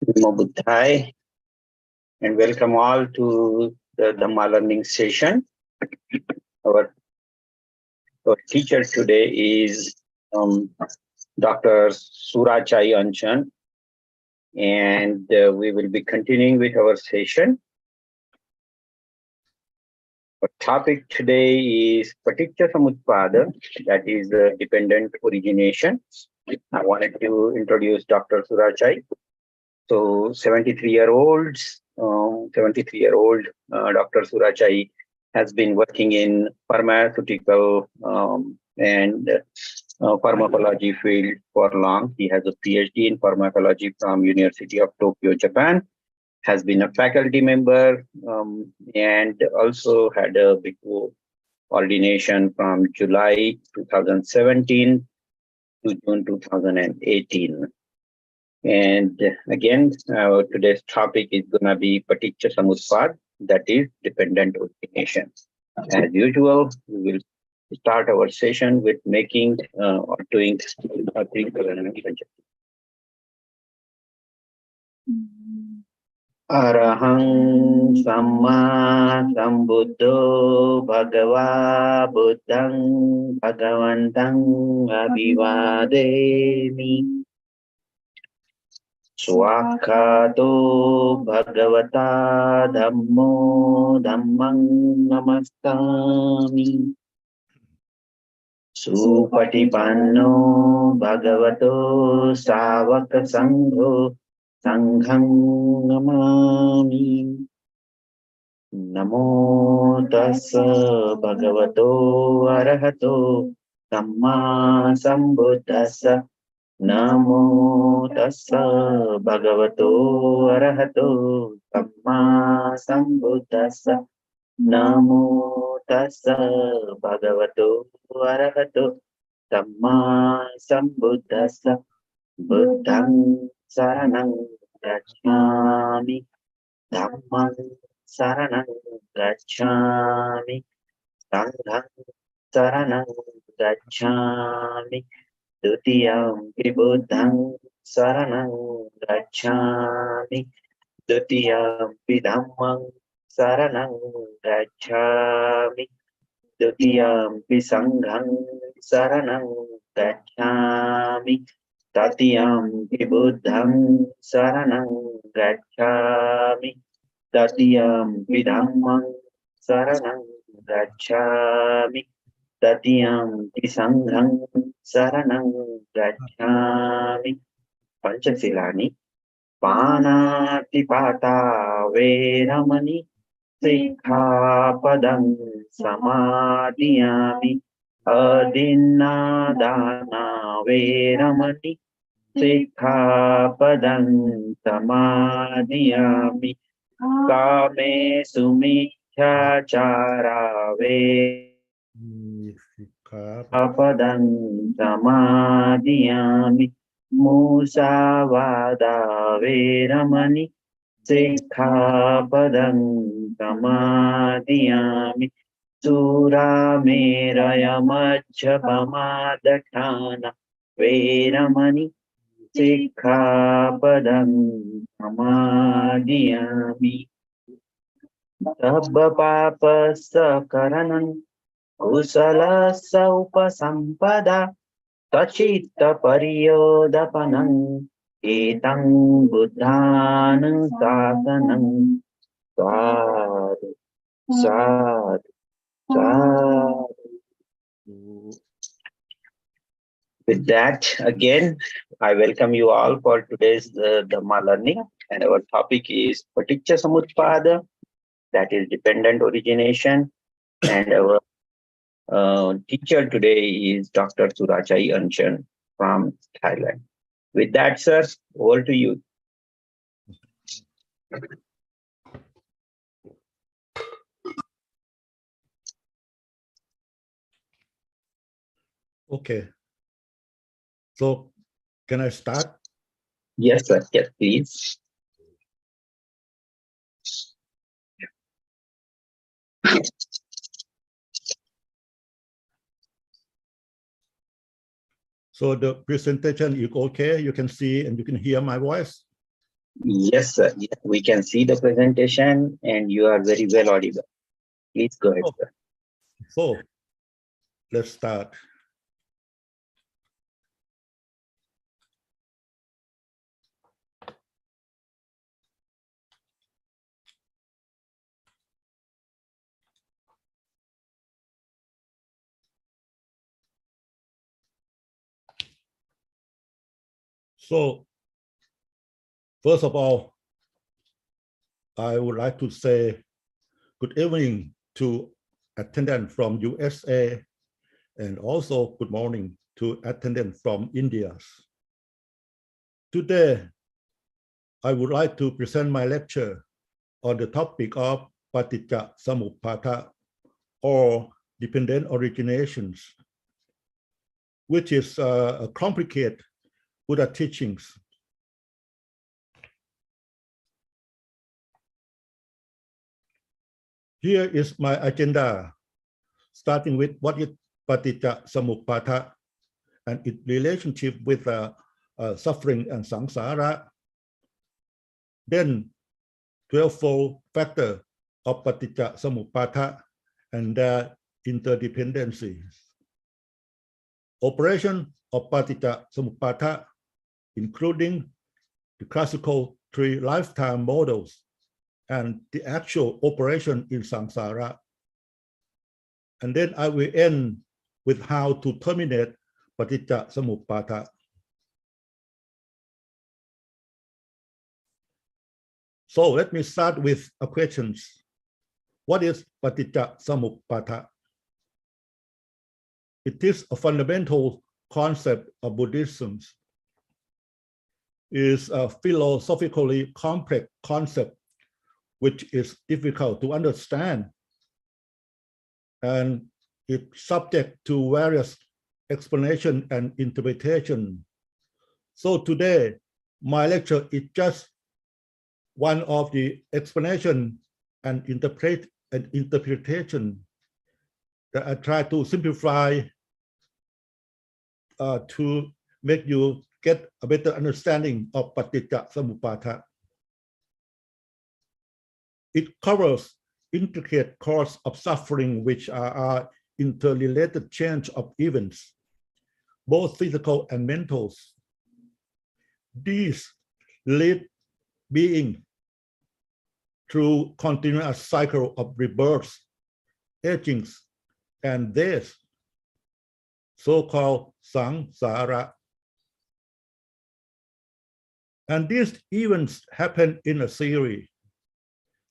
Namo Buddhaya, and welcome all to the Dhamma learning session. Our teacher today is Dr. Surachai Unchern, and we will be continuing with our session. Our topic today is Paticcha Sammuppada, that is dependent origination. I wanted to introduce Dr. Surachai. So 73-year-old Dr. Surachai has been working in pharmaceutical and pharmacology field for long. He has a PhD in pharmacology from University of Tokyo, Japan, has been a faculty member and also had a big ordination from July 2017 to June 2018. And again, today's topic is going to be Paticcha Sammuppada, that is dependent origination. As usual, we will start our session with making or doing a three-element. Arahang Samma Sambuddho Bhagava Buddhang Bhagavantang Abhivademi Swakato Bhagavata Dhammo Dhammang Namastami Supatipanno Bhagavato Savaka Sangho Sanghang Namami Namo Tassa Bhagavato Arahato Samma Sambuddhassa Namo Tassa Bhagavato Arahato Samma Sambuddhassa Namo Tassa Bhagavato Arahato Samma Sambuddhassa Buddhang Saranang Gacchami Dhammang Saranang Gacchami Sanghang Saranang Gacchami Dutiyampi Buddhang Saranang Gacchami Dutiyampi Dhammang Saranang Gacchami Dutiyampi Sanghang Saranang Gacchami Tatiyampi Buddhang Saranang Gacchami Tatiyampi Dhammang Saranang Gacchami Tatiyampi Sanghang Saranang Gacchami. Panchasilani Panatipata Veramani Sikkhapadang Samadhiyami Adinadana Veramani Sikkhapadang Samadhiyami Kame Sumichachara Sikkhapadang Samadhiyami Musavada Veramani Sikkhapadang Samadhiyami Sura Meraya Majjapamadatthana Veramani Sikkhapadang Samadhiyami Sabba Papa Sakaranam Kusalasa Upasampada Tachitta Pariyodapanam Etang Buddhanam Sasanam Sadhu Sadhu Sadhu. With that, again, I welcome you all for today's Dhamma learning, and our topic is Paticcha Sammuppada, that is dependent origination, and our teacher today is Dr. Surachai Unchern from Thailand. With that, sir, over to you. Okay. So, can I start? Yes, sir. Yes, please. So the presentation is okay. You can see and you can hear my voice. Yes, sir. Yes, we can see the presentation and you are very well audible. Please go ahead, sir. So let's start. So first of all, I would like to say good evening to attendants from USA and also good morning to attendants from India. Today, I would like to present my lecture on the topic of Paticcha Sammuppada or Dependent Originations, which is a complicated Buddha teachings. Here is my agenda, starting with what is Paticcha Sammuppada and its relationship with suffering and samsara. Then 12-fold factor of Paticca Sammuppada and their interdependencies. Operation of Paticca Sammuppada, including the classical 3 lifetime models and the actual operation in samsara. And then I will end with how to terminate Paticca Sammuppada. So let me start with a question. What is Paticca Sammuppada? It is a fundamental concept of Buddhism. It is a philosophically complex concept which is difficult to understand, and it's subject to various explanation and interpretation. So today, my lecture is just one of the explanation and interpretation that I try to simplify to make you get a better understanding of Paticca Sammuppada. It covers intricate cause of suffering, which are interrelated change of events, both physical and mental. These lead being through continuous cycle of rebirths, agings, and death, so-called samsara. And these events happen in a series.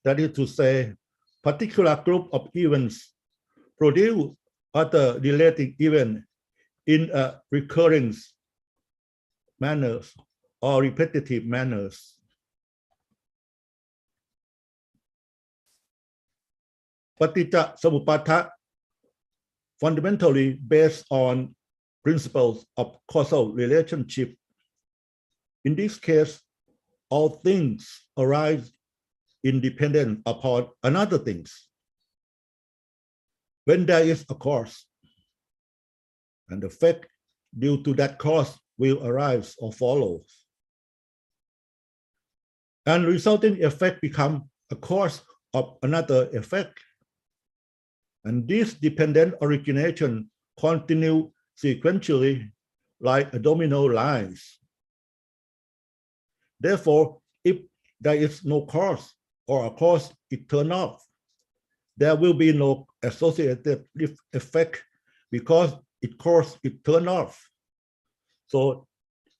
That is to say, particular group of events produce other related events in a recurring manners or repetitive manners. Paticca Sammuppada fundamentally based on principles of causal relationship. In this case, all things arise independent upon another things. When there is a cause, and the effect due to that cause will arise or follow. And resulting effect become a cause of another effect. And this dependent origination continue sequentially like a domino lines. Therefore, if there is no cause or a cause is turned off, there will be no associated effect because it cause it turned off. So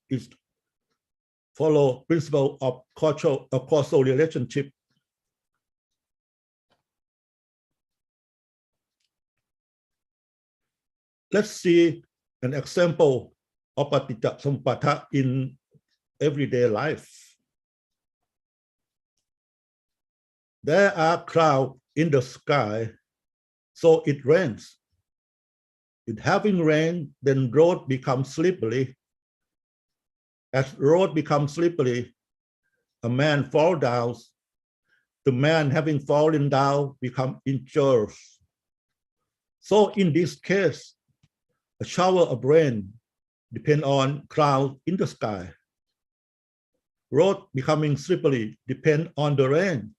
it follow principle of causal relationship. Let's see an example of Paticca Sammuppada in everyday life. There are clouds in the sky, so it rains. It having rain, then road becomes slippery. As road becomes slippery, a man falls down. The man having fallen down becomes injured. So in this case, a shower of rain depends on clouds in the sky. road becoming slippery depends on the rain,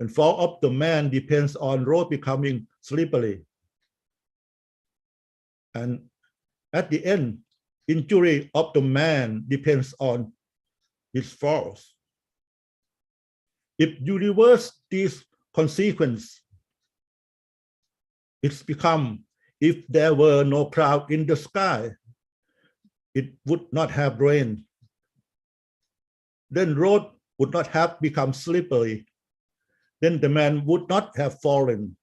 and fall of the man depends on road becoming slippery. And at the end, injury of the man depends on his falls. If you reverse this consequence, it's become, if there were no cloud in the sky, it would not have rained. Then road would not have become slippery. Then the man would not have fallen.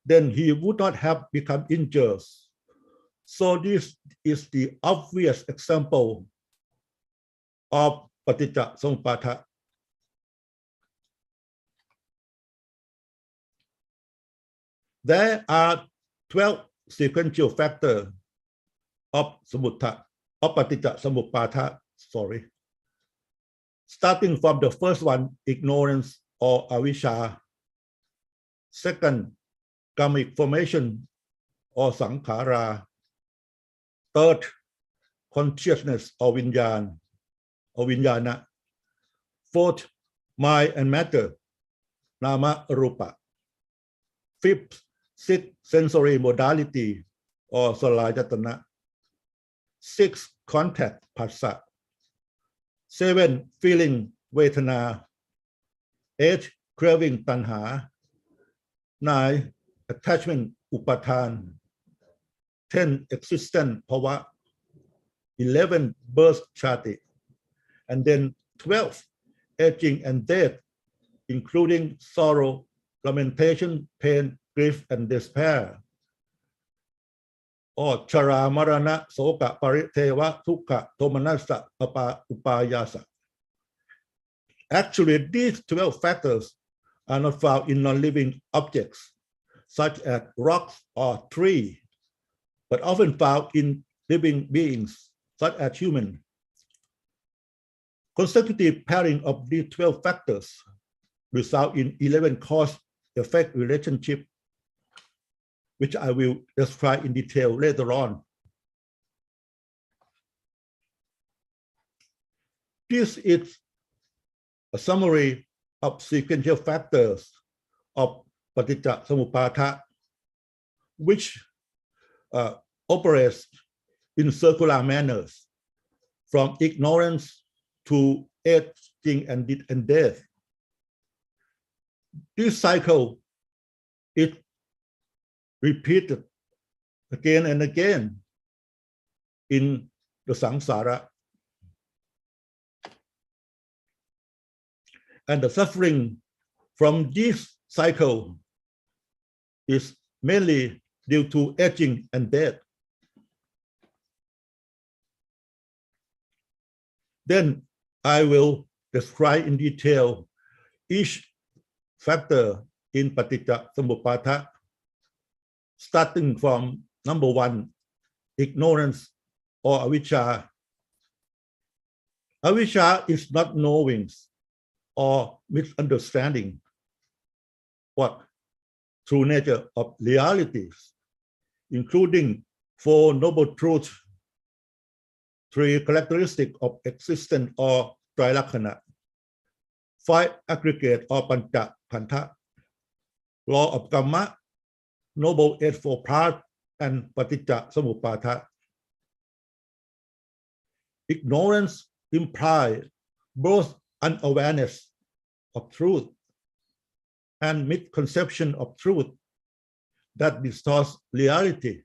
Then he would not have become injured. So this is the obvious example of Paticca Sammuppada. There are 12 sequential factors of Paticca Sammuppada, starting from the first one, ignorance or avijja. Second, karmic formation or sankhara. Third, consciousness or vijnana. Fourth, mind and matter, nama rupa. Fifth, six sensory modality or salayatana. Six, contact, phassa. Seven, feeling, vedana. Eight, craving, tanha. Nine, attachment, upadhan. 10, existence, bhava. 11, birth, chati. And then 12, aging and death, including sorrow, lamentation, pain, grief, and despair. Or chara, marana, soka, pariteva, tukha, tomanasa, upayasa. Actually, these 12 factors are not found in non-living objects, such as rocks or trees, but often found in living beings, such as humans. Consecutive pairing of these 12 factors result in 11 cause-effect relationship, which I will describe in detail later on. This is a summary of sequential factors of Paticca Sammuppada, which operates in circular manners, from ignorance to aging and death. This cycle is repeated again and again in the samsara. And the suffering from this cycle is mainly due to aging and death. Then I will describe in detail each factor in Paticca Sammuppada, starting from number one, ignorance or avijja. Avijja is not knowing or misunderstanding what true nature of realities, including four noble truths, three characteristics of existence or trilakkhana, five aggregate or pancha khanta, law of Gummy, noble eightfold path, and Paticca Sammuppada. Ignorance implies both unawareness of truth and misconception of truth that distorts reality.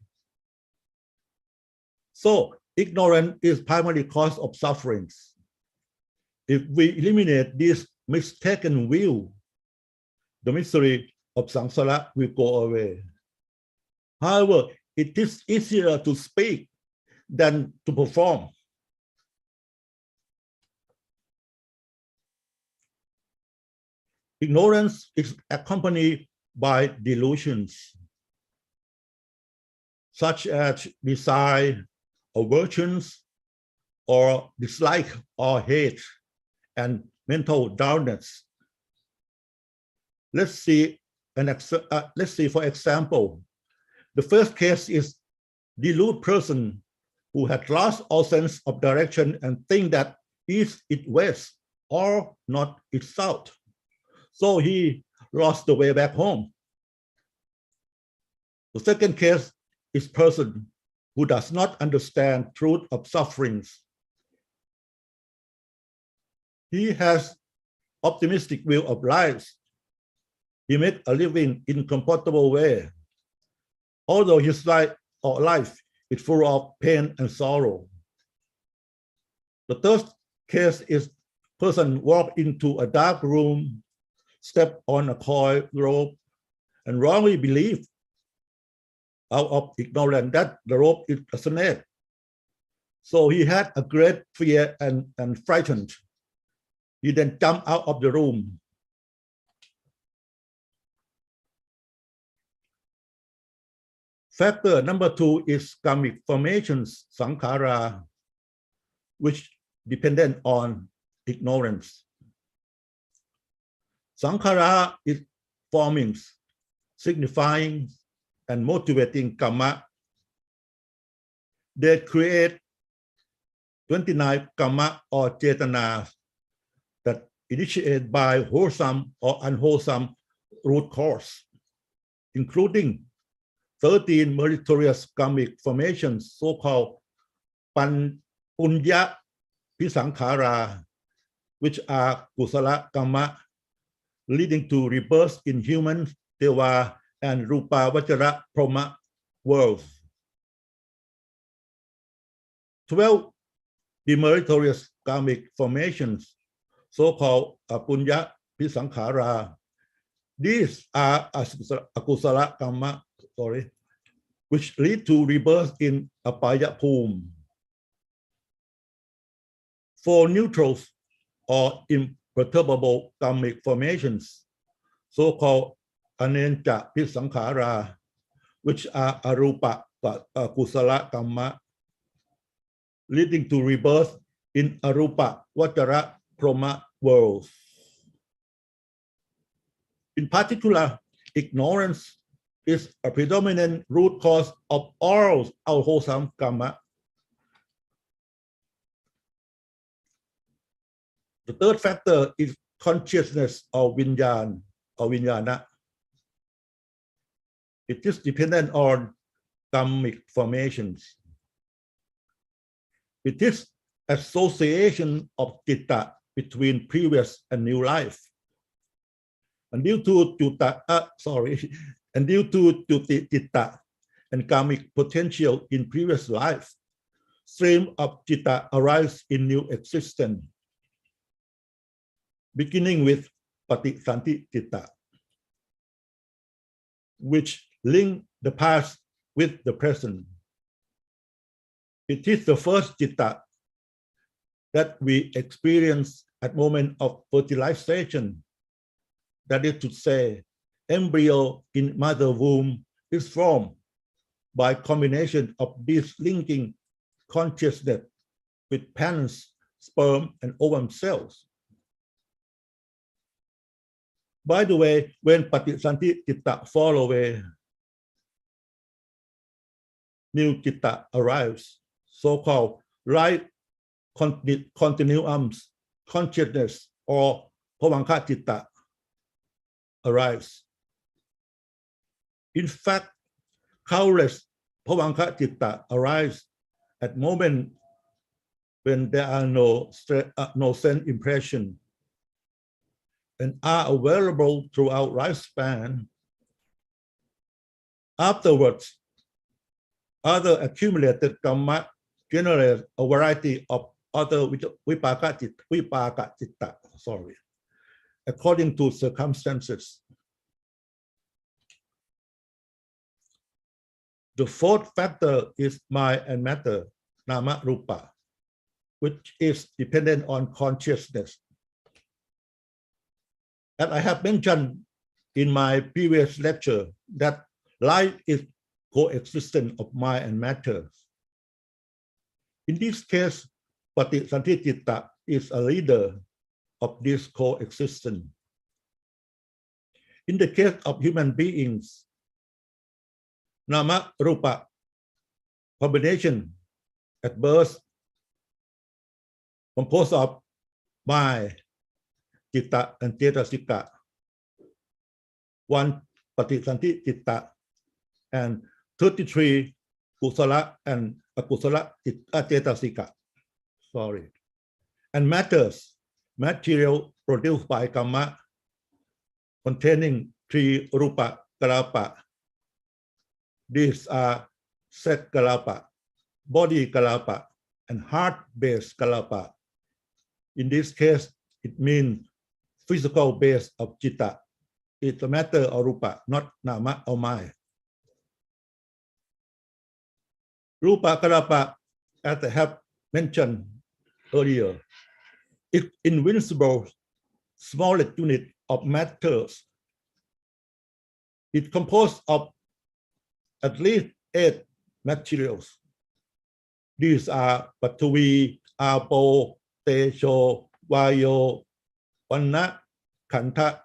So ignorance is primary cause of sufferings. If we eliminate this mistaken view, the misery of samsara will go away. However, it is easier to speak than to perform. Ignorance is accompanied by delusions, such as desire, aversions, or dislike or hate, and mental dullness. Let's see, for example, the first case is deluded person who had lost all sense of direction and think that east it west or north it south. So he lost the way back home. The second case is person who does not understand truth of sufferings. He has optimistic view of life. He made a living in comfortable way, although his life is full of pain and sorrow. The third case is person walk into a dark room, step on a coil rope, and wrongly believe out of ignorance that the rope is a snake. So he had a great fear and frightened. He then jumped out of the room. Factor number 2 is karmic formations, sankhara, which dependent on ignorance. Sankhara is forming, signifying, and motivating karma. They create 29 karma or chetana that initiate by wholesome or unwholesome root cause, including 13 meritorious karmic formations, so-called punya pisankhara, which are kusala karma, leading to rebirth in human, deva, and rupa vajra proma worlds. 12 demeritorious karmic formations, so-called punya pisankhara. These are akusala karma, which lead to rebirth in apaya bhum. 4 neutrals or imperturbable karmic formations, so-called anenja pisankhara, which are arupa kusala karma, leading to rebirth in arupa vajra proma worlds. In particular, ignorance is a predominant root cause of all unwholesome karma. The third factor is consciousness or vinyan or vinyana. It is dependent on karmic formations. It is association of citta between previous and new life. And due to citta and karmic potential in previous life, stream of citta arise in new existence, beginning with Paticca citta, which link the past with the present. It is the first citta that we experience at moment of fertilization. That is to say, embryo in mother womb is formed by combination of these linking consciousness with parents, sperm, and ovum cells. By the way, when Paticca citta fall away, new citta arrives, so-called right continuums consciousness or bhavanka citta arrives. In fact, countless bhavanka citta arise at moment when there are no sense impression and are available throughout lifespan. Afterwards, other accumulated karma generate a variety of other vipaka citta, according to circumstances. The fourth factor is mind and matter, nama rupa, which is dependent on consciousness. As I have mentioned in my previous lecture, that life is coexistence of mind and matter. In this case, Paticca citta is a leader of this coexistence. In the case of human beings, nama rupa combination at birth composed of mind, citta, and cetasika. One patisanti citta, and 33 kusala and akusala cetasika. Sorry. And matters, material produced by karma, containing 3 rupa kalapa. These are set kalapa, body kalapa, and heart-based kalapa. In this case, it means physical base of citta. It's a matter of rupa, not nama or mind. Rupa kalapa, as I have mentioned earlier, is invincible smallest unit of matters. It's composed of at least 8 materials. These are Patavi, Apo, Tesho, Vayo, Vanna, Kanta,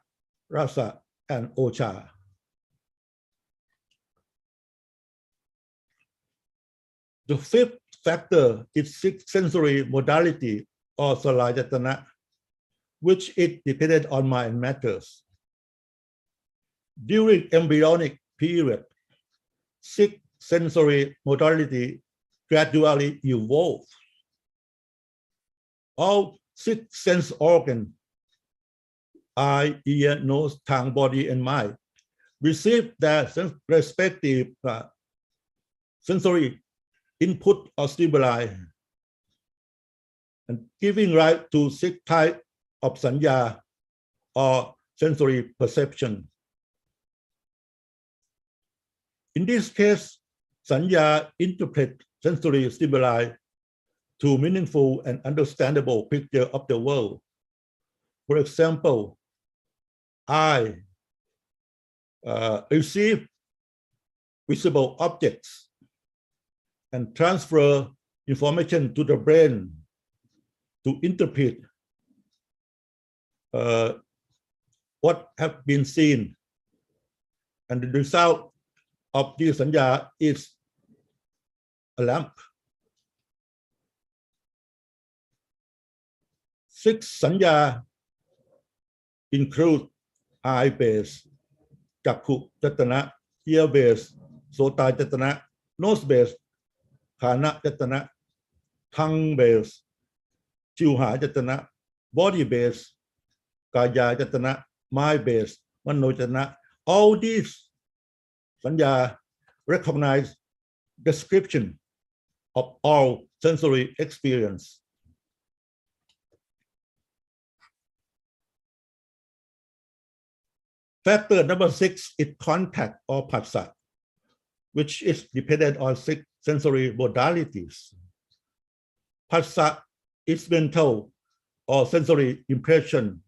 Rasa, and Ocha. The 5th factor is 6 sensory modality or Salayatana, which is dependent on mind matters. During embryonic period, 6 sensory modality gradually evolve. All 6 sense organs, eye, ear, nose, tongue, body, and mind, receive their respective sensory input or stimuli, and giving rise to 6 types of sanya or sensory perception. In this case, sanya interpret sensory stimuli to meaningful and understandable picture of the world. For example, I receive visible objects and transfer information to the brain to interpret what have been seen. And the result of this sanya is a lamp. 6 sanya include eye base, chakku jatana, ear base, sota jatana, nose base, khana jatana, tongue base, chiuha jatana, body base, kaya jatana, mind base, mano jatana. All these sanya recognize description of all sensory experience. Factor number 6 is contact or phassa, which is dependent on 6 sensory modalities. Phassa is mental or sensory impression,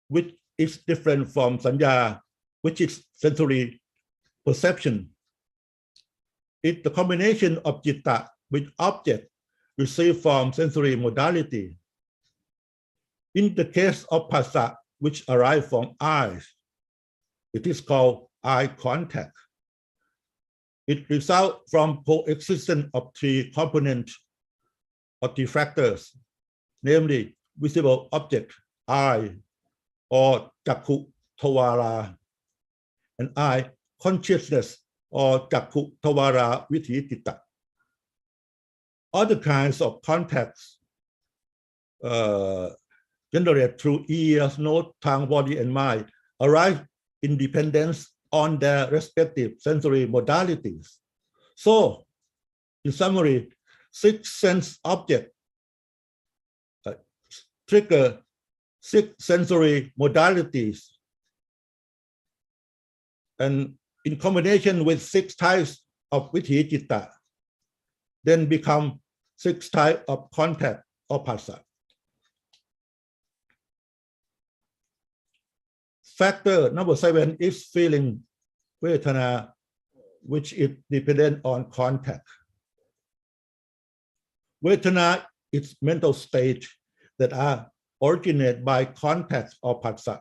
which is different from sanya, which is sensory perception. It's the combination of citta with object received from sensory modality. In the case of phassa, which arise from eyes, it is called eye contact. It results from coexistence of 3 components or 3 factors, namely visible object, eye, or chakku tawara, and eye consciousness, or chakku tawara vithi citta. Other kinds of contacts generated through ears, nose, tongue, body, and mind arise in dependence on their respective sensory modalities. So, in summary, 6 sense objects trigger 6 sensory modalities, and in combination with 6 types of vithi citta, then become 6 types of contact or phassa. Factor number 7 is feeling vedana, which is dependent on contact. Vedana is mental state that are originated by contact or phassa.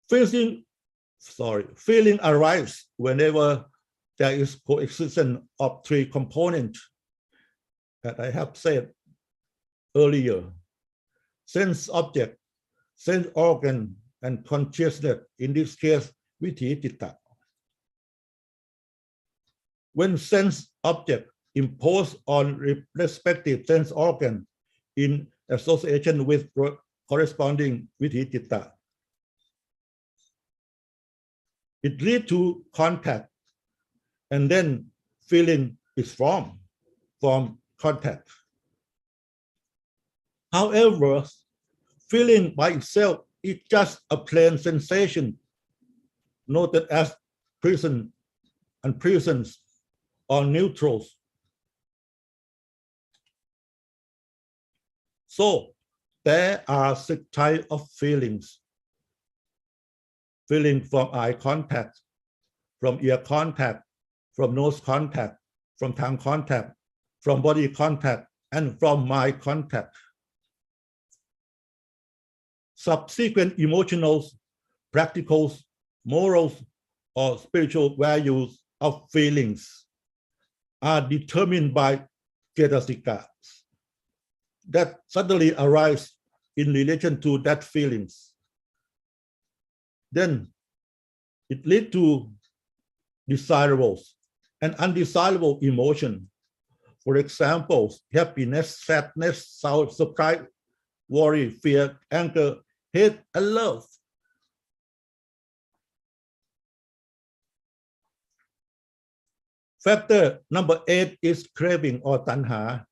Feeling arises whenever there is coexistence of 3 components, that I have said earlier, sense object, sense organ, and consciousness, in this case, vithi citta. When sense object impose on respective sense organ in association with corresponding vithi citta, it leads to contact, and then feeling is formed from contact. However, feeling by itself is just a plain sensation, noted as present and presence or neutrals. So there are 6 types of feelings. Feeling from eye contact, from ear contact, from nose contact, from tongue contact, from body contact, and from mind contact. Subsequent emotionals, practicals, morals, or spiritual values of feelings are determined by cetasikas that suddenly arise in relation to that feelings. Then it leads to desirables and undesirable emotion. For example, happiness, sadness, surprise, worry, fear, anger, hate, and love. Factor number 8 is craving or tanha,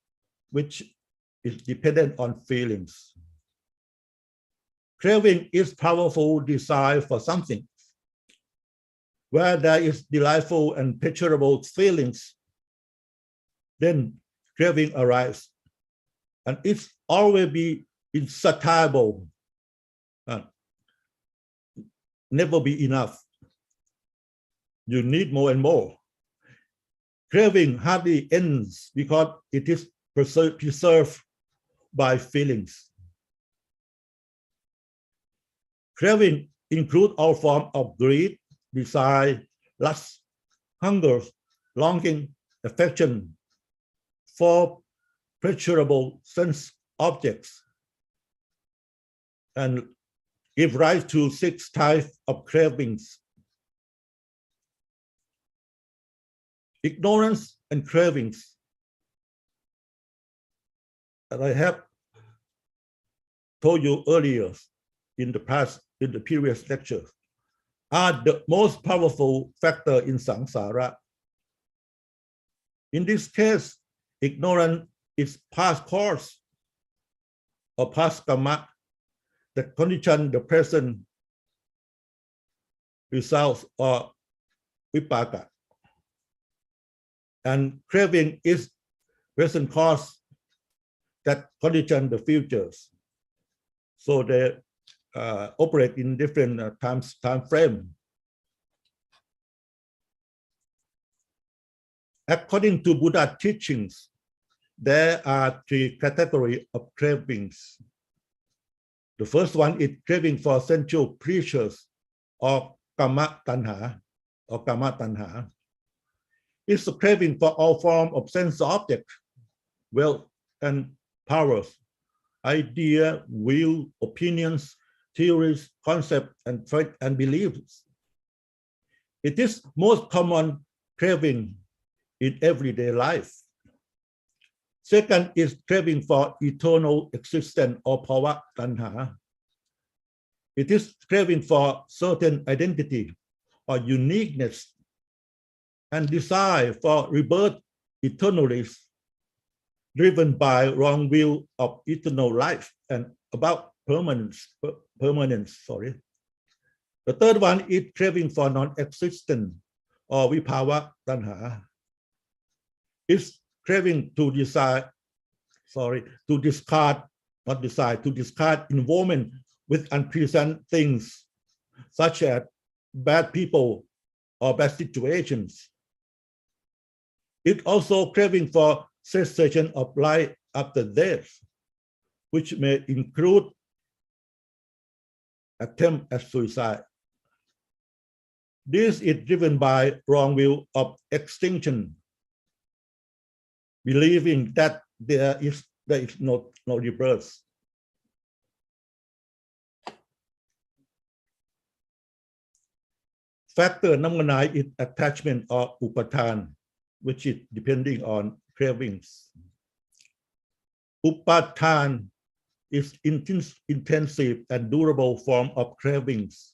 which is dependent on feelings. Craving is powerful desire for something. Where there is delightful and pleasurable feelings, then craving arises. And it's always be insatiable, never be enough. You need more and more. Craving hardly ends because it is preserved by feelings. Craving includes all forms of greed, desire, lust, hunger, longing, affection for pleasurable sense objects, and give rise to 6 types of cravings. Ignorance and cravings, as I have told you earlier in the previous lecture, are the most powerful factor in samsara. In this case, ignorance is past course or past karma that condition the present results or vipaka. And craving is present cause that condition the futures. So they operate in different time frame. According to Buddha teachings, there are 3 categories of cravings. The first one is craving for sensual pleasures or kama tanha. It's a craving for all forms of sense objects, wealth and powers, idea, will, opinions, theories, concepts, and faith and beliefs. It is most common craving in everyday life. Second is craving for eternal existence or bhava tanha. It is craving for certain identity or uniqueness and desire for rebirth eternally, driven by wrong view of eternal life and about permanence. The third one is craving for non-existent or vibhava tanha. It's craving to discard involvement with unpleasant things, such as bad people or bad situations. It also craving for cessation of life after death, which may include attempt at suicide. This is driven by wrong view of extinction, believing that there is no rebirth. Factor number 9 is attachment or upatan, which is depending on cravings. Upatan is intensive and durable form of cravings.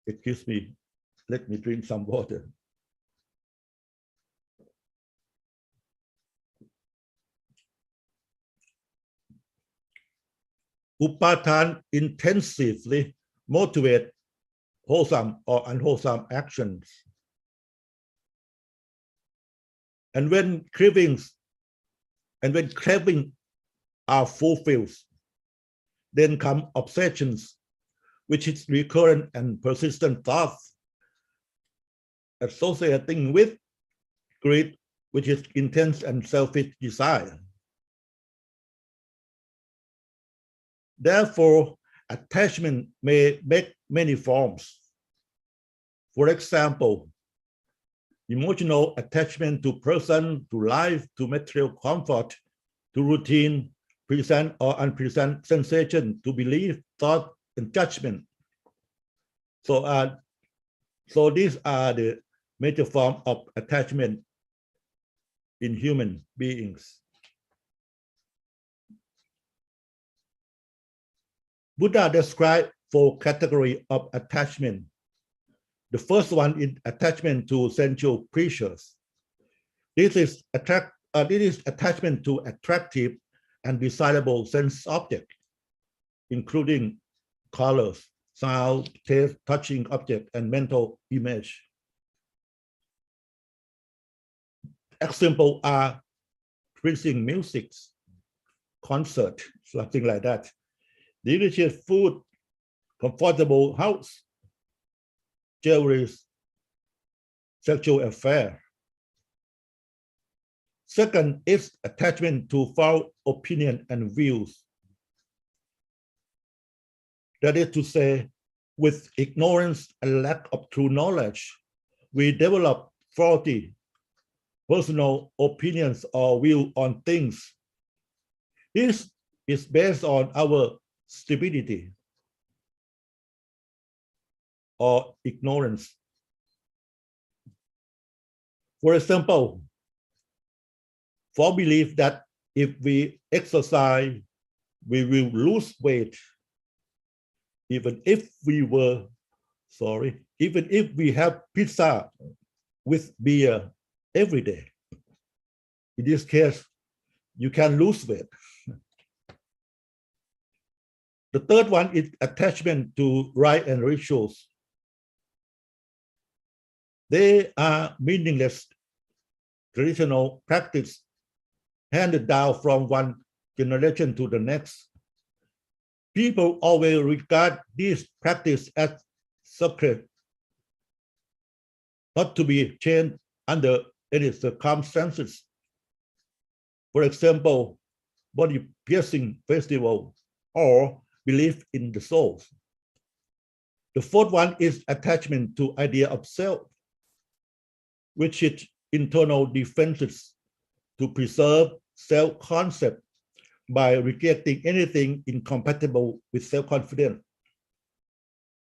Excuse me, let me drink some water. Upatan intensively motivate wholesome or unwholesome actions. And when craving are fulfilled, then come obsessions, which is recurrent and persistent thoughts associating with greed, which is intense and selfish desire. Therefore, attachment may make many forms. For example, emotional attachment to person, to life, to material comfort, to routine, present or unpresent sensation, to belief, thought, and judgment. So these are the major forms of attachment in human beings. Buddha described 4 categories of attachment. The first one is attachment to sensual pleasures. This is attachment to attractive and desirable sense objects, including colors, sound, taste, touching object, and mental image. Examples are pleasing music, concert, something like that. Delicious food, comfortable house, jewelry, sexual affair. Second is attachment to false opinion and views. That is to say, with ignorance and lack of true knowledge, we develop faulty personal opinions or view on things. This is based on our stupidity or ignorance. For example, for belief that if we exercise, we will lose weight, even if we have pizza with beer every day. In this case, you can lose weight. The third one is attachment to rite and rituals. They are meaningless traditional practice handed down from one generation to the next. People always regard this practice as sacred, not to be changed under any circumstances. For example, body piercing festival or belief in the soul. The fourth one is attachment to idea of self, which is internal defenses to preserve self-concept by rejecting anything incompatible with self-confidence.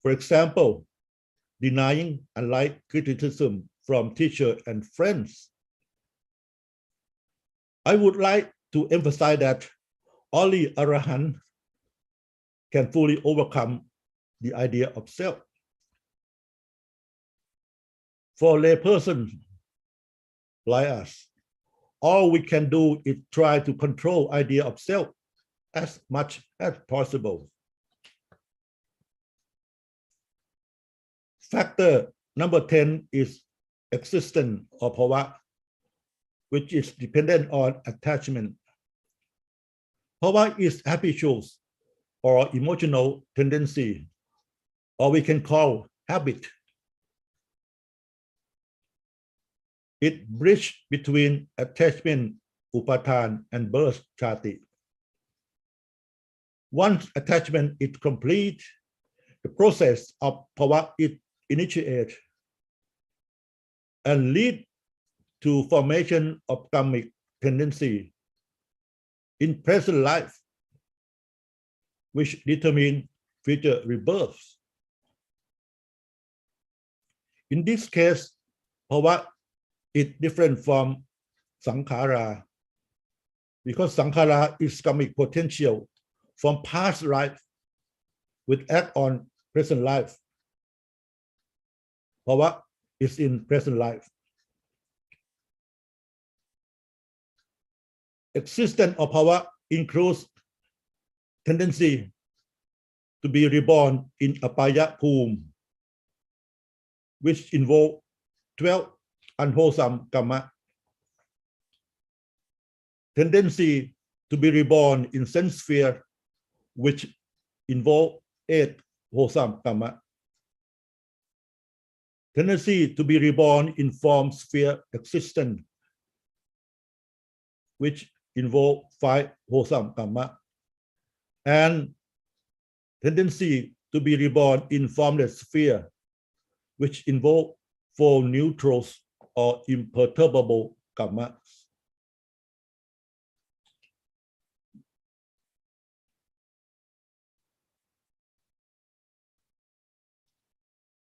For example, denying unlike criticism from teacher and friends. I would like to emphasize that only Arahant can fully overcome the idea of self. For laypersons like us, all we can do is try to control idea of self as much as possible. Factor number 10 is existence or bhava, which is dependent on attachment. Bhava is habitual or emotional tendency, or we can call habit. It bridges between attachment, upatan, and birth, chati. Once attachment is complete, the process of bhava is initiated and lead to formation of karmic tendency in present life, which determine future rebirths. In this case, bhava is different from sankhara, because sankhara is karmic potential from past life which act on present life. Bhava is in present life. Existence of bhava includes tendency to be reborn in apaya bhum, which involve 12 unwholesome karma. Tendency to be reborn in sense sphere, which involve 8 wholesome karma. Tendency to be reborn in form sphere existence, which involve 5 wholesome karma. And tendency to be reborn in formless sphere, which involve 4 neutrals or imperturbable karmas.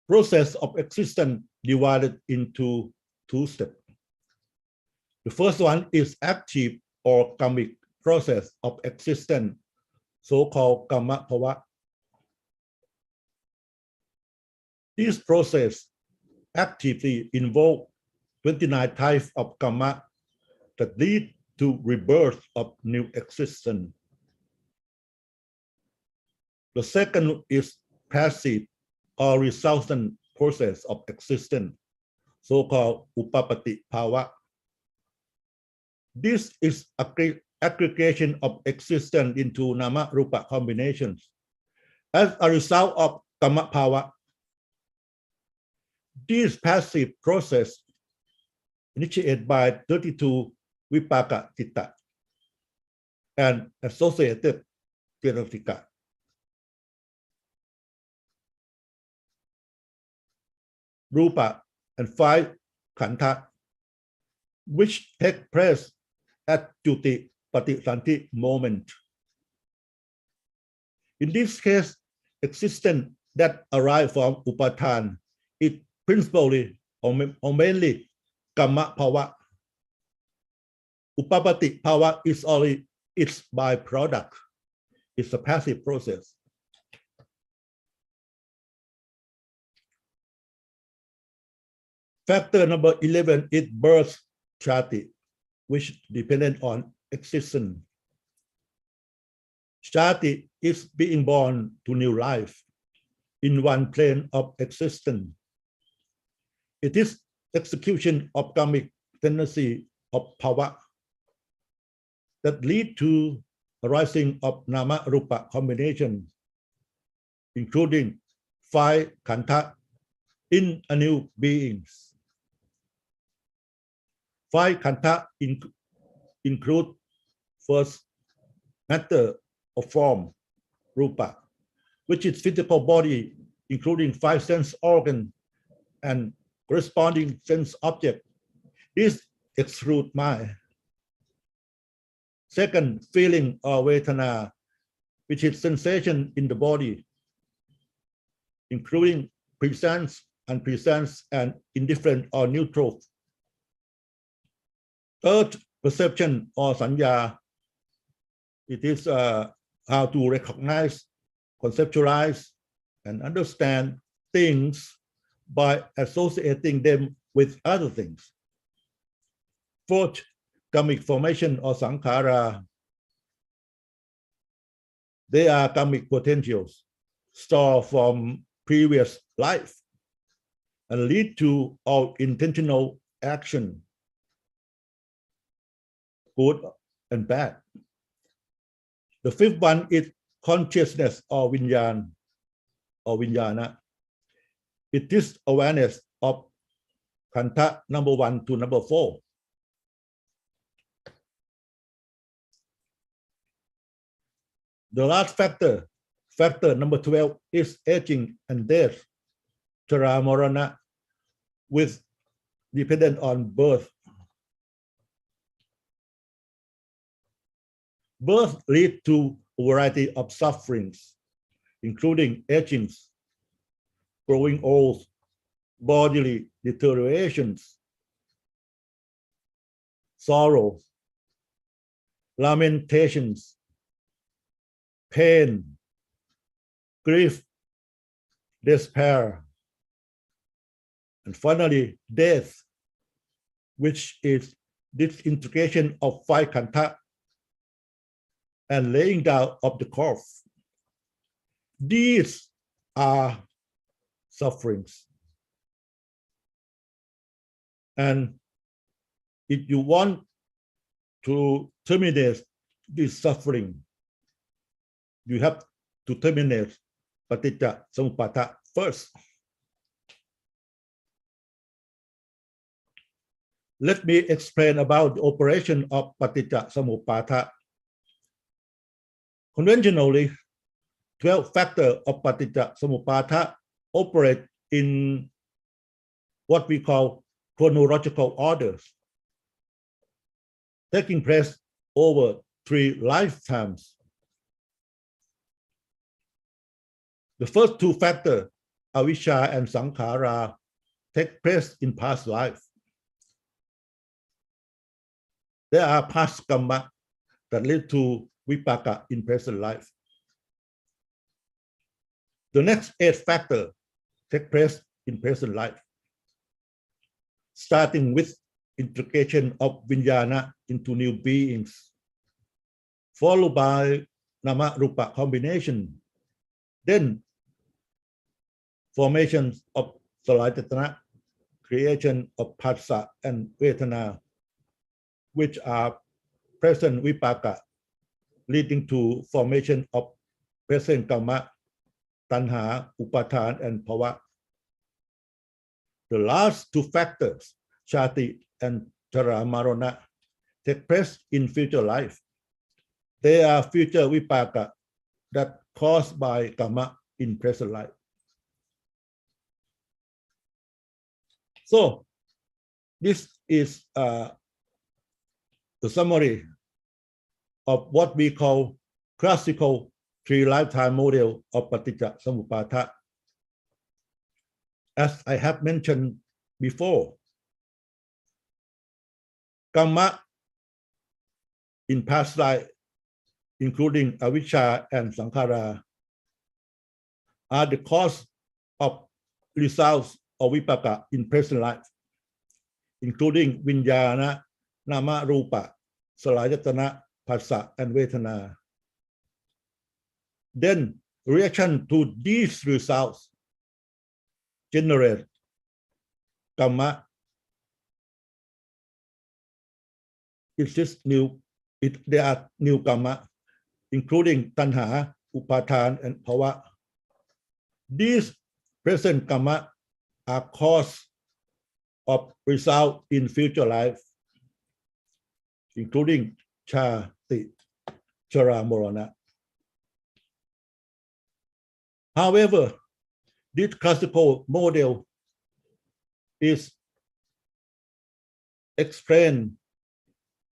Process of existence divided into 2 steps. The first one is active or karmic process of existence, so-called karma bhava. This process actively involve 29 types of karma that lead to rebirth of new existence. The second is passive or resultant process of existence, so-called upapati bhava. This is aggregation of existence into nama rupa combinations as a result of karma bhava. This passive process initiated by 32 vipaka citta and associated theoretica. Rupa and 5 khandha, which take place at Juti Patisanti moment. In this case, existence that arise from upadhan is principally or mainly karma bhava. Upapati bhava is only its byproduct. It's a passive process. Factor number 11 is birth chati, which dependent on existence. Chati is being born to new life in one plane of existence. It is execution of karmic tendency of bhava that lead to arising of nama rupa combination, including 5 khandha in a new beings. 5 khandha include first matter or form, rupa, which is physical body, including 5 sense organs and corresponding sense object. This exclude mind. Second, feeling or vedana, which is sensation in the body, including presence, unpresence, and indifferent or neutral. Third, perception or sanya. It is how to recognize, conceptualize, and understand things by associating them with other things. Fourth, karmic formation or sankhara. They are karmic potentials stored from previous life and lead to all intentional action, good and bad. The fifth one is consciousness or vinyan or vinyana. It is awareness of khandha number 1 to number 4. The last factor, factor number 12, is aging and death, chara marana, with dependent on birth. Birth leads to a variety of sufferings, including aging, growing old, bodily deteriorations, sorrow, lamentations, pain, grief, despair, and finally death, which is disintegration of five khandha and laying down of the corpse. These are sufferings. And if you want to terminate this suffering, you have to terminate Paticcha Sammuppada first. Let me explain about the operation of Paticcha Sammuppada. Conventionally, 12 factors of Paticcha Sammuppada operate in what we call chronological orders, taking place over 3 lifetimes. The first 2 factors, avijja and sankhara, take place in past life. There are past karma that lead to vipaka in present life. The next 8 factors take place in present life, starting with integration of vijnana into new beings, followed by nama rupa combination, then formation of salayatana, creation of phassa and vedana, which are present vipaka, leading to formation of present karma, tanha, upadana, and bhava. The last 2 factors, chati and jara marana, take place in future life. They are future vipaka that caused by karma in present life. So this is the summary of what we call classical 3 lifetime model of Paticcha Sammuppada. As I have mentioned before, karma in past life, including avijja and sankhara, are the cause of results of vipaka in present life, including vijnana, nama rupa, salayatana, phassa, and vedana. Then reaction to these results generate karma. There are new karma, including tanha, upadana, and bhava. These present karma are cause of result in future life, including chati, jara, marana. However, this classical model is explained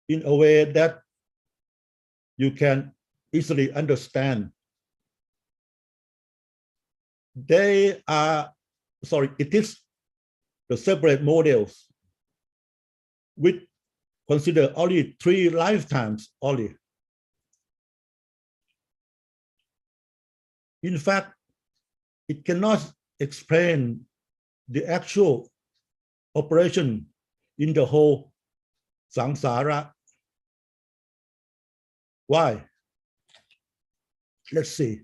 in a way that you can easily understand. It is the separate models which consider only 3 lifetimes only. In fact, it cannot explain the actual operation in the whole samsara. Why? Let's see.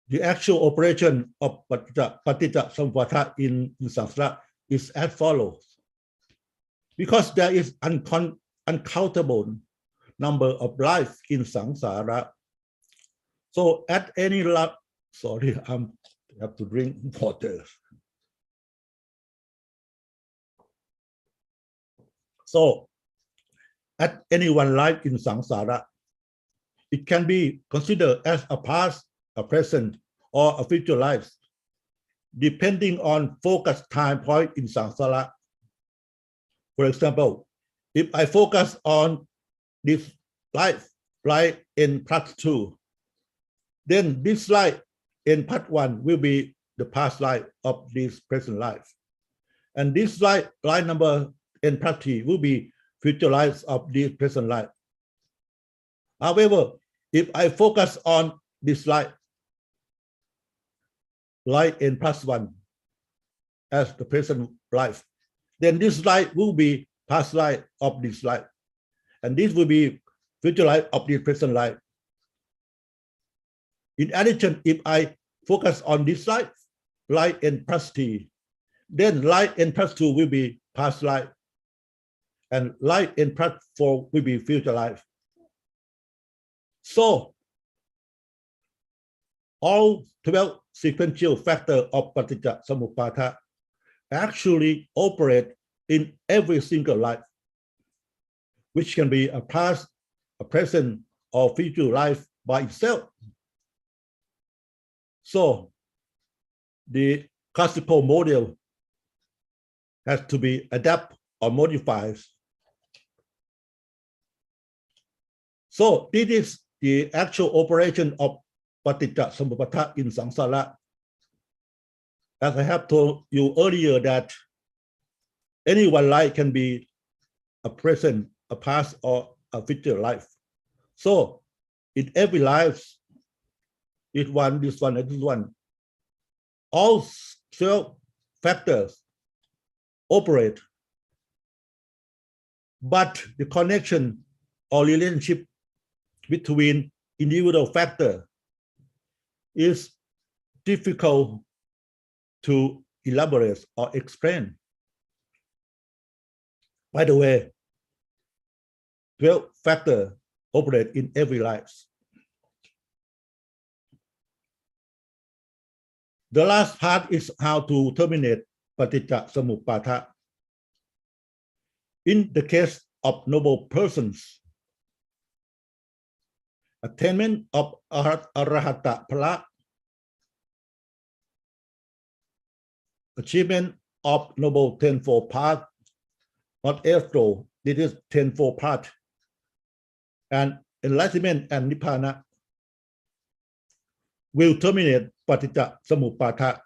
The actual operation of Paticcha Sammuppada in samsara is as follows. Because there is uncountable number of lives in samsara, so at any life, sorry, I have to drink water. So at any one life in samsara, it can be considered as a past, a present, or a future life, depending on focus time point in samsara. For example, if I focus on this life, light in part 2, then this light in part 1 will be the past life of this present life. And this light number in part 3 will be future lives of this present life. However, if I focus on this light in plus 1 as the present life, then this light will be past life of this life. And this will be future life of this present life. In addition, if I focus on this light in plus 3, then light in plus 2 will be past life. And light in plus 4 will be future life. So all 12 sequential factors of Paticcha Sammuppada actually operate in every single life, which can be a past, a present, or future life by itself. So the classical model has to be adapted or modified. So this is the actual operation of Paticcha Sammuppada in samsara. As I have told you earlier, that any one life can be a present, a past, or a future life. So in every life, this one, and this one, all 12 factors operate, but the connection or relationship between individual factors is difficult to elaborate or explain. By the way, 12 factors operate in every life. The last part is how to terminate Paticcha Sammuppada. In the case of noble persons, attainment of Arahata Phala, achievement of noble tenfold path, not astral, this is tenfold path, and enlightenment and Nibbana will terminate Paticcha Sammuppada.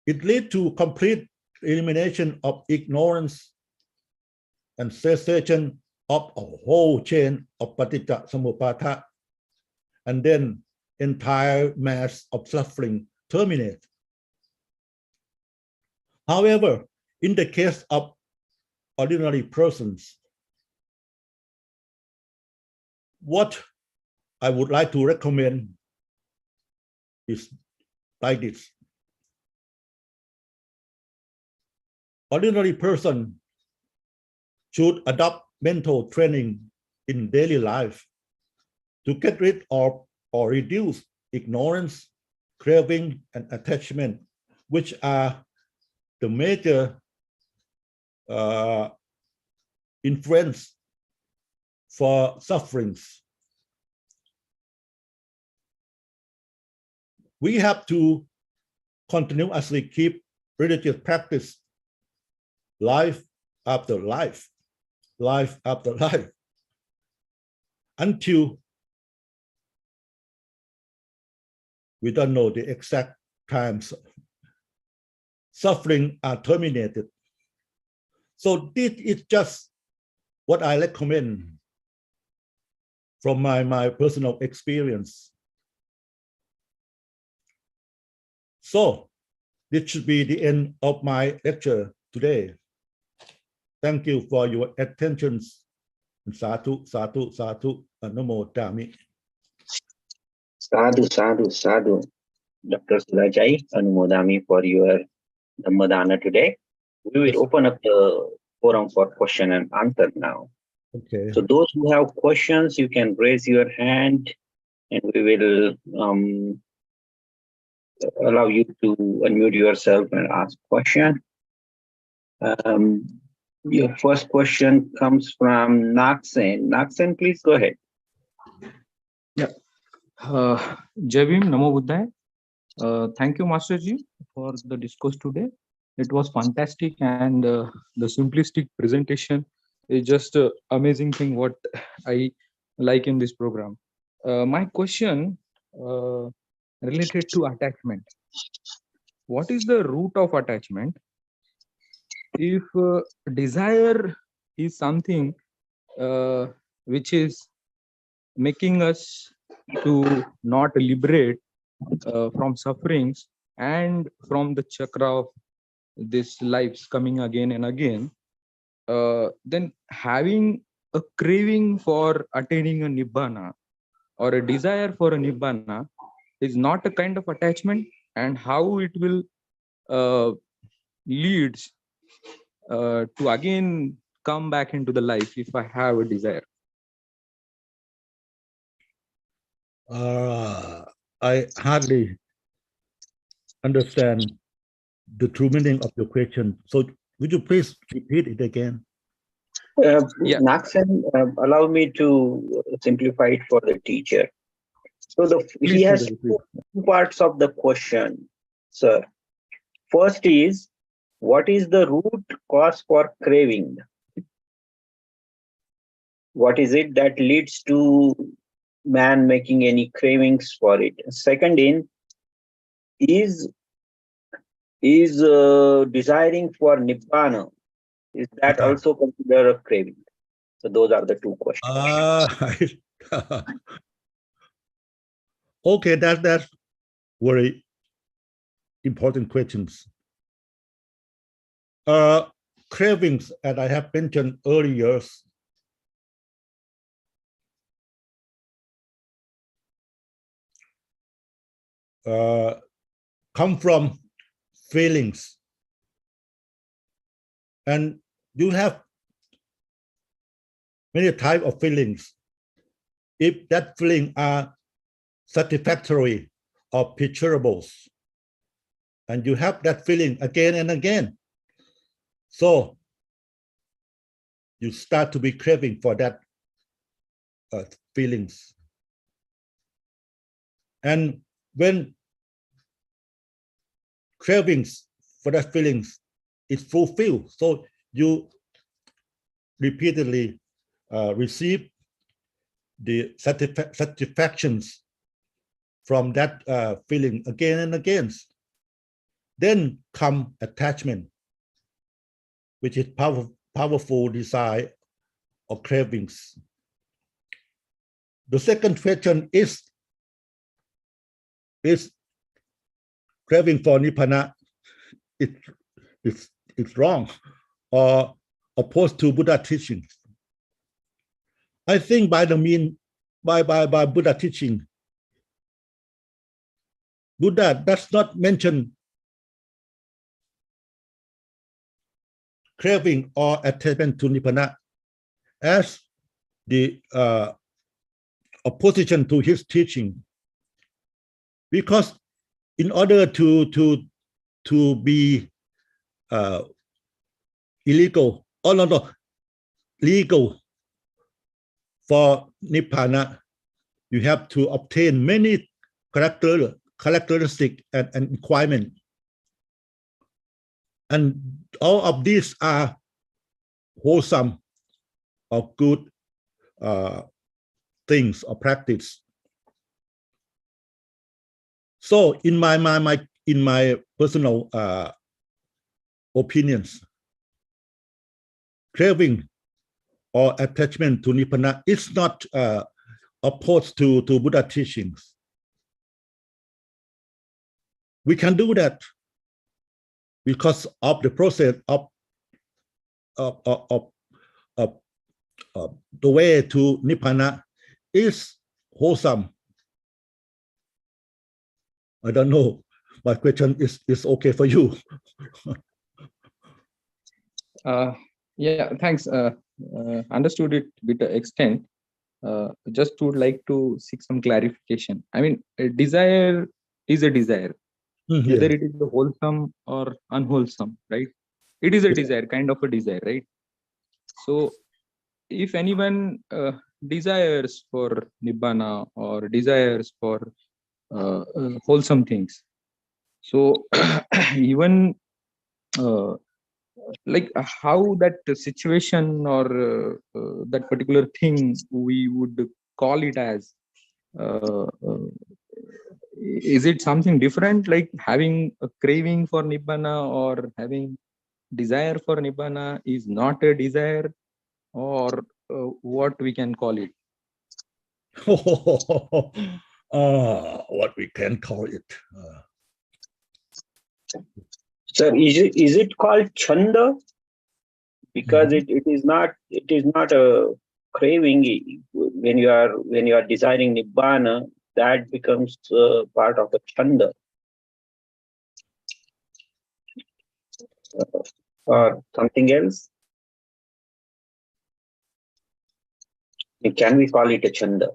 It leads to complete elimination of ignorance and cessation of a whole chain of Paticcha Sammuppada, and then entire mass of suffering terminate. However, in the case of ordinary persons, what I would like to recommend is like this. Ordinary person should adopt mental training in daily life to get rid of or reduce ignorance, craving, and attachment, which are the major influence for sufferings. We have to continuously keep religious practice life after life, life after life, until we don't know the exact times suffering are terminated. So this is just what I recommend from my personal experience. So this should be the end of my lecture today. Thank you for your attention. Sadhu, sadhu, sadhu, namo dhammi. Sadhu, sadhu, sadhu. Dr. Surachai, Anumodami for your Dhammadana today. We will open up the forum for question and answer now. Okay. So those who have questions, you can raise your hand and we will allow you to unmute yourself and ask question. Your first question comes from Naksen. Naksen, please go ahead. Yeah. Jai Bhim, Namo Buddhaya. Thank you, Master Ji, for the discourse today. It was fantastic, and the simplistic presentation is just an amazing thing. What I like in this program. My question related to attachment. What is the root of attachment? If desire is something which is making us to not liberate from sufferings and from the chakra of this lives coming again and again, then having a craving for attaining a nibbana or a desire for a nibbana is not a kind of attachment, and how it will leads to again come back into the life if I have a desire. I hardly understand the true meaning of your question. So would you please repeat it again? Yeah. Naksan, allow me to simplify it for the teacher. So he has two parts of the question, sir. First is, what is the root cause for craving? What is it that leads to man making any cravings for it? Second is desiring for nibbana, is that also considered a craving? So those are the two questions. Okay, that's very important questions. Cravings, as I have mentioned earlier, come from feelings, and you have many types of feelings. If that feeling are satisfactory or pleasurables, and you have that feeling again and again, so you start to be craving for that feelings. And when cravings for that feelings is fulfilled, so you repeatedly receive the satisfactions from that feeling again and again, then come attachment, which is powerful desire or cravings. The second question is craving for nibbana it's wrong or opposed to Buddha teaching? I think by Buddha teaching, Buddha does not mention craving or attachment to nibbana as the opposition to his teaching, because in order to be illegal, legal for nibbana, you have to obtain many characteristics and requirements. And all of these are wholesome or good things or practice. So in my personal opinions, craving or attachment to nibbana is not opposed to Buddha teachings. We can do that because of the process of the way to nibbana is wholesome. I don't know. My question is okay for you. Yeah, thanks. Understood it to the extent. Just would like to seek some clarification. I mean, a desire is a desire, whether it is wholesome or unwholesome, right? It is a desire, kind of a desire, right? So if anyone desires for nibbana or desires for wholesome things, so even like how that situation or that particular thing we would call it as, uh, uh, is it something different, like having a craving for nibbana or having desire for nibbana is not a desire, or what we can call it? What we can call it. Sir, is it called chanda? Because it is not a craving. When you are desiring nibbana, that becomes part of the chanda. Or something else? Can we call it a chanda?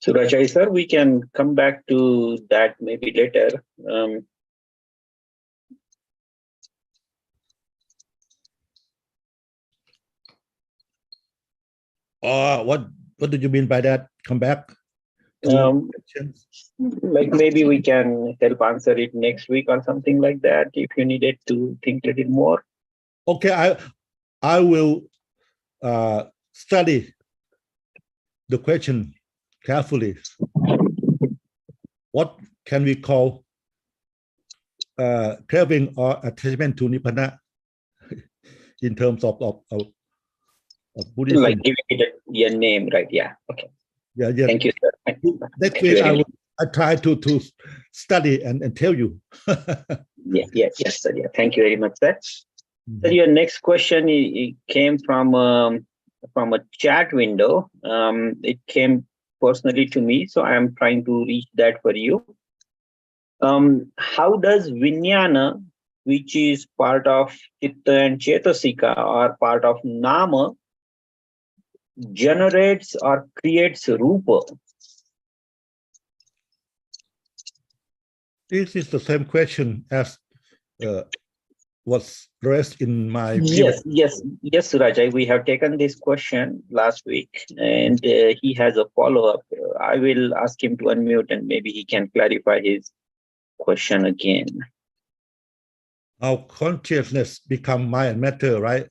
Surachai sir, we can come back to that maybe later. What do you mean by that? Come back? Like maybe we can help answer it next week or something like that if you needed to think a little more. Okay, I will study the question carefully. What can we call craving or attachment to nibbana in terms of Buddhism? Like giving it a name, right? Yeah. Okay. Yeah. Thank you, sir. Next week I try to study and tell you. Yes, sir. Yeah. Thank you very much, sir. So your next question it came from a chat window. It came personally to me, so I am trying to reach that for you. How does vijnana, which is part of chitta and chetasika, or part of nama, generates or creates rupa? This is the same question as was raised in my yes, Surachai. We have taken this question last week, and he has a follow-up. I will ask him to unmute, and maybe he can clarify his question again. How consciousness become mind and matter, right?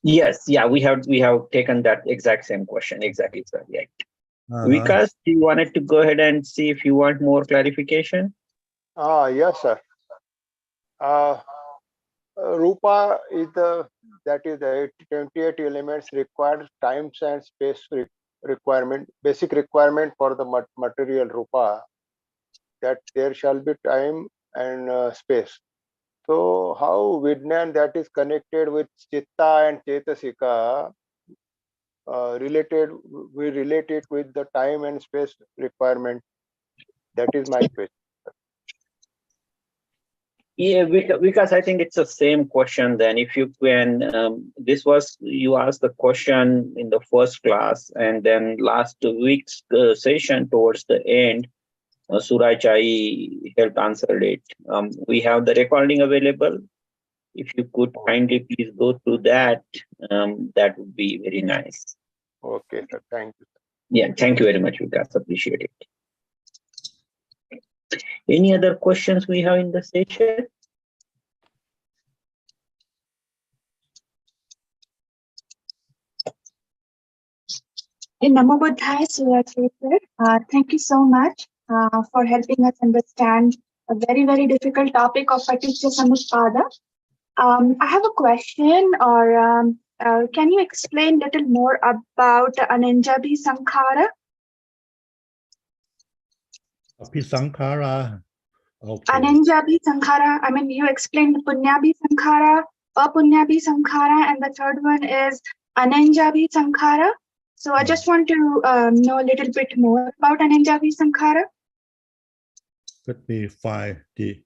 Yes, yeah, we have taken that exact same question. Exactly, sir. Yeah. Vikas, you wanted to go ahead and see if you want more clarification? Yes, sir. Rupa is the 28 elements required times and space requirement, basic requirement for the material Rupa, that there shall be time and space. So how Vijnan that is connected with Chitta and Chetasika we relate it with the time and space requirement? That is my question. Yeah, because I think it's the same question then. If you can, you asked the question in the first class, and then last week's session towards the end, Surachai helped answer it. We have the recording available. If you could kindly please go through that, that would be very nice. Okay, sir. Thank you. Yeah, thank you very much, Vikas. Appreciate it. Any other questions we have in the session? In Namo Buddhaya, Surachai sir, thank you so much for helping us understand a very, very difficult topic of Paticcha Sammuppada. I have a question, or can you explain a little more about Ananjabi Sankhara? Sankhara. Okay. Ananjabi Sankhara, I mean, you explained Punyabi Sankhara, Apunyabi Sankhara, and the third one is Ananjabi Sankhara. So I just want to know a little bit more about Ananjavi Sankhara. Let me find the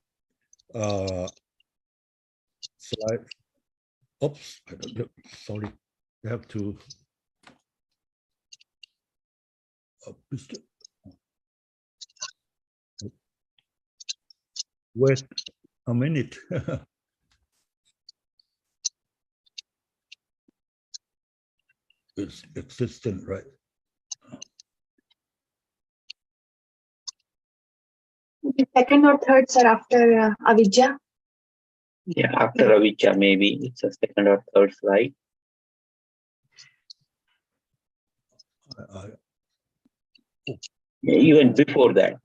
slide. Oops, I don't know. Sorry, I have to. Wait a minute. It's existent, right? The second or third, sir, after Avidya. Yeah, after Avijja, maybe it's a second or third slide. Yeah, even before that.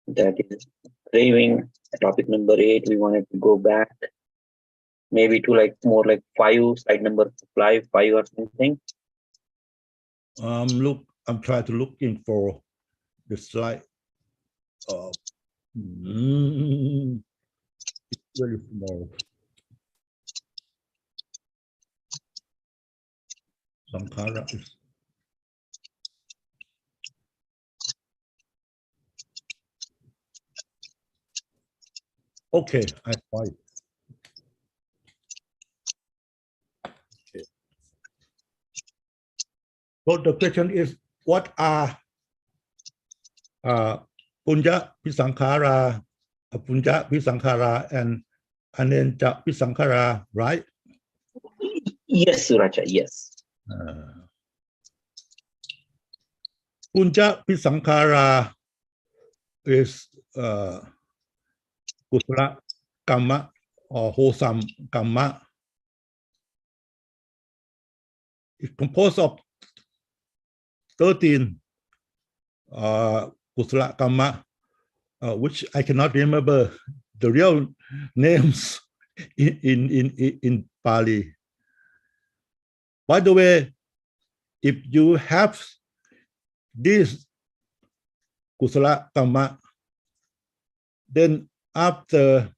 That is craving, topic number 8. We wanted to go back maybe to like more like 5, slide number 5 or something. I'm trying to looking for the slide. It's very small. Sankhara is. Okay, I find it. Okay. So the question is, what are Punya Pisankhara, Punya Pisankhara, and Anenta Pisankhara, right? Yes, Surachai, yes. Punya Pisankhara is Kusala Kamma or wholesome Kamma. It's composed of 13 Kusala Kamma, which I cannot remember the real names in Pali. By the way, if you have this Kusala Kamma, then after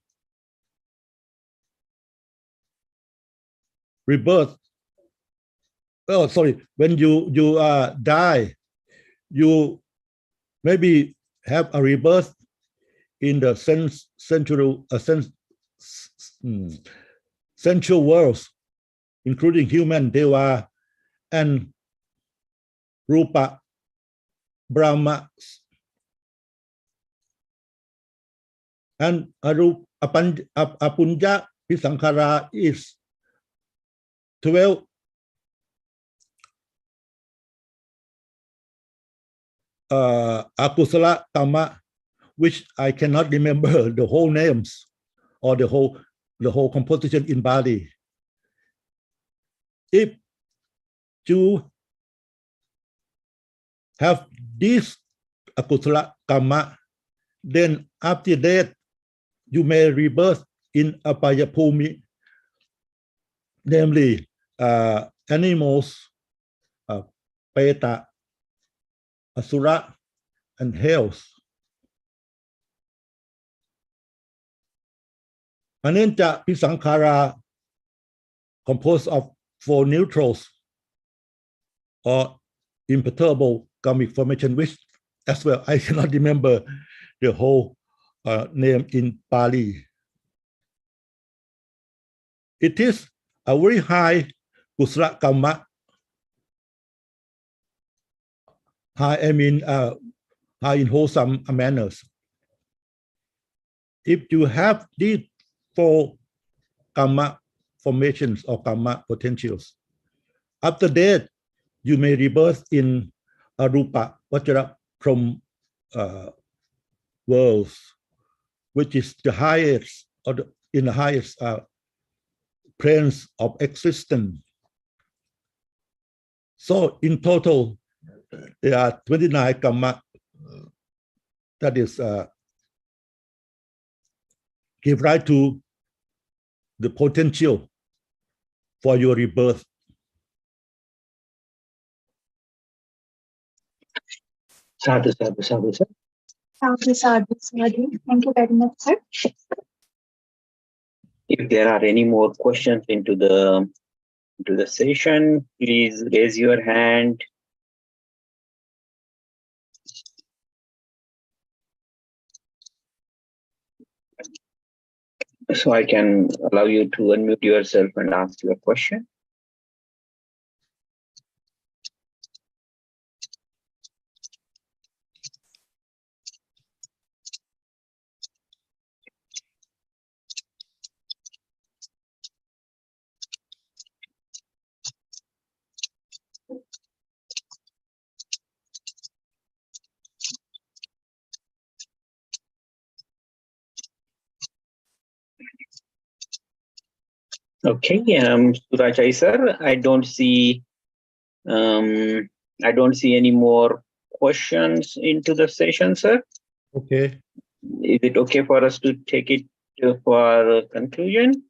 rebirth, when you die, you maybe have a rebirth in the sensual worlds, including human, Deva, and Rupa, Brahma, and Apunya Pisankhara is 12 Akusala Kamma, which I cannot remember the whole names or the whole composition in Bali. If you have this Akusala Kamma, then after that you may rebirth in Apayapumi, namely animals, Peta, Asura, and hells. Anenta Pisankhara composed of 4 neutrals or imperturbable karmic formation, which as well I cannot remember the whole name in Pali. It is a very high Kusala Kamma. High in wholesome manners. If you have these 4 Kamma formations or Kamma potentials, after that, you may rebirth in Rupa, Vajra, from worlds, which is the highest, or in the highest planes of existence. So in total, there are 29 Kamma that is give rise to the potential for your rebirth. Sadhu, sadhu, sadhu, sir. Sadhu. Thank you very much, sir. If there are any more questions into the into the session, please raise your hand. So I can allow you to unmute yourself and ask your question. Okay, Surachai sir, I don't see any more questions into the session, sir. Okay. Is it okay for us to take it for conclusion?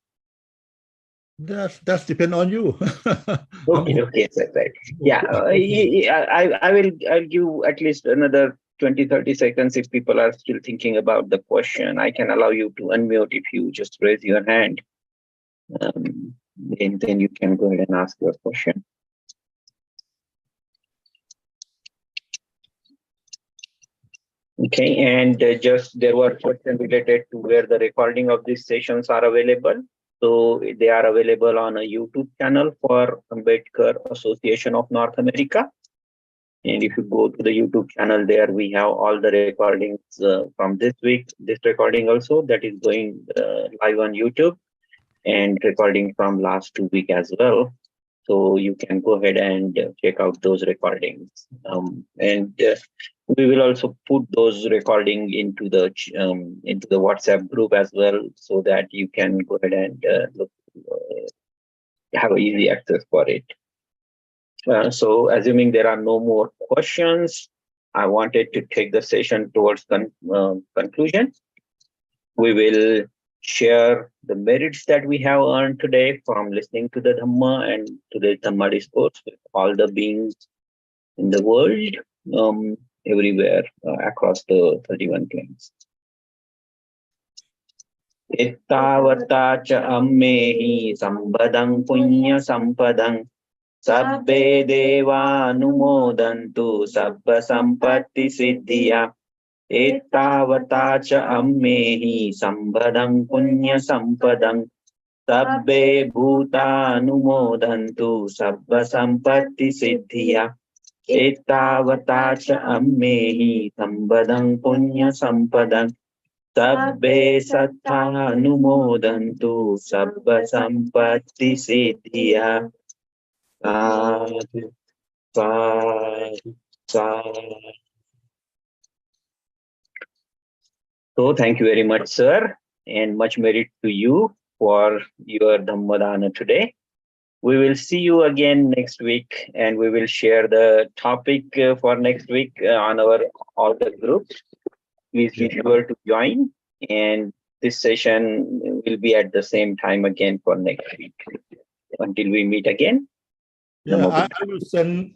That's depend on you. Okay, sir, right. Yeah, I'll give at least another 20-30 seconds if people are still thinking about the question. I can allow you to unmute if you just raise your hand. Then you can go ahead and ask your question. Okay, and just there were questions related to where the recording of these sessions are available. So they are available on a YouTube channel for Ambedkar Association of North America. And if you go to the YouTube channel there, we have all the recordings from this week, this recording also that is going live on YouTube, and recording from last 2 weeks as well. So you can go ahead and check out those recordings. We will also put those recording into the WhatsApp group as well, so that you can go ahead and have easy access for it. So assuming there are no more questions, I wanted to take the session towards conclusion. We will share the merits that we have earned today from listening to the Dhamma and today's Dhamma discourse with all the beings in the world, everywhere across the 31 clans. Ittavata cha ammehi sambadang punya sampadang sabbe deva anumodantu sabba sampatti siddhya. Ettavata cha ammehi sambadang punya sampadang sabbe bhuta anumodantu sabba sampatti siddhya. Ettavata cha ammehi sambadang punya sampadang sabbe sattha anumodantu sabba sampatti siddhya. Sadhu, sadhu, sadhu. So thank you very much, sir, and much merit to you for your Dhammadana today. We will see you again next week, and we will share the topic for next week on our all the groups. Please be sure to join, and this session will be at the same time again for next week. Until we meet again. Yeah, I will send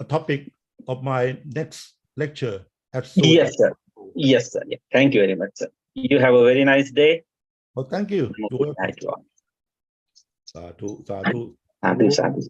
a topic of my next lecture as soon. Yes, sir. Yes, sir. Yeah. Thank you very much, sir. You have a very nice day. Well, thank you. Sadhu, sadhu. Sadhu, sadhu. Sadhu, sadhu.